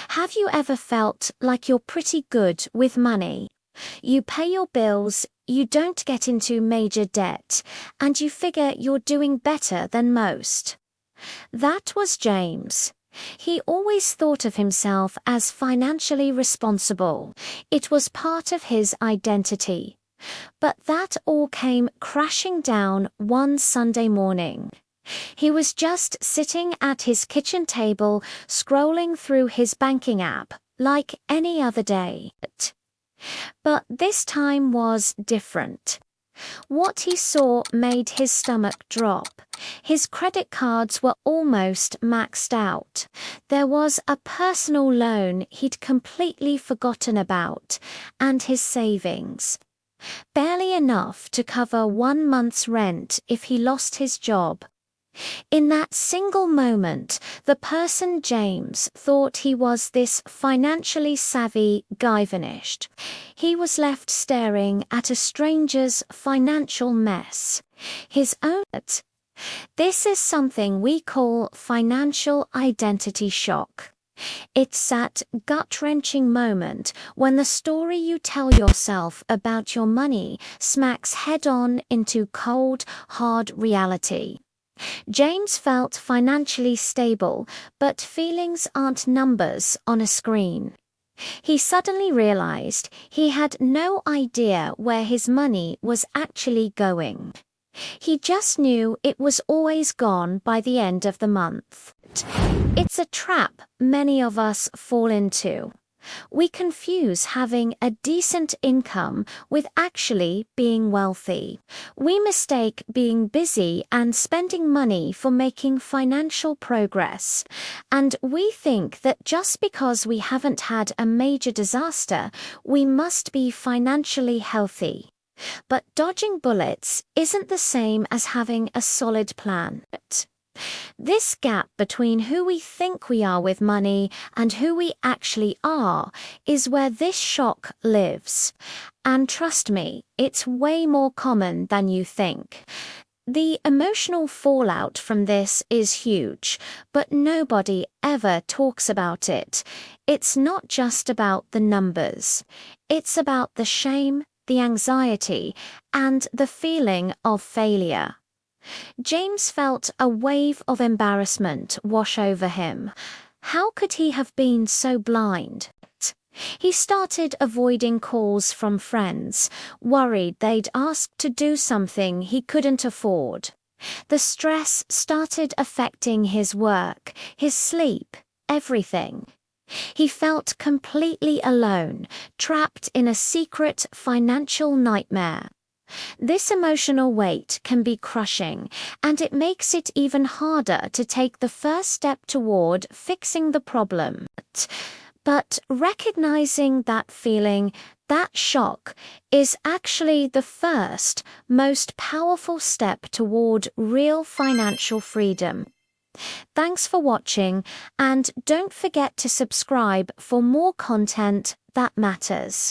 Have you ever felt like you're pretty good with money? You pay your bills, you don't get into major debt, and you figure you're doing better than most. That was James. He always thought of himself as financially responsible. It was part of his identity. But that all came crashing down one Sunday morning. He was just sitting at his kitchen table, scrolling through his banking app like any other day. But this time was different. What he saw made his stomach drop. His credit cards were almost maxed out. There was a personal loan he'd completely forgotten about, and his savings. Barely enough to cover 1 month's rent if he lost his job. In that single moment, the person James thought he was, this financially savvy guy, vanished. He was left staring at a stranger's financial mess. His own. This is something we call financial identity shock. It's that gut-wrenching moment when the story you tell yourself about your money smacks head-on into cold, hard reality. James felt financially stable, but feelings aren't numbers on a screen. He suddenly realized he had no idea where his money was actually going. He just knew it was always gone by the end of the month. It's a trap many of us fall into. We confuse having a decent income with actually being wealthy. We mistake being busy and spending money for making financial progress. And we think that just because we haven't had a major disaster, we must be financially healthy. But dodging bullets isn't the same as having a solid plan. This gap between who we think we are with money and who we actually are is where this shock lives. And trust me, it's way more common than you think. The emotional fallout from this is huge, but nobody ever talks about it. It's not just about the numbers. It's about the shame, the anxiety, and the feeling of failure. James felt a wave of embarrassment wash over him. How could he have been so blind? He started avoiding calls from friends, worried they'd ask to do something he couldn't afford. The stress started affecting his work, his sleep, everything. He felt completely alone, trapped in a secret financial nightmare. This emotional weight can be crushing, and it makes it even harder to take the first step toward fixing the problem. But recognizing that feeling, that shock, is actually the first, most powerful step toward real financial freedom. Thanks for watching, and don't forget to subscribe for more content that matters.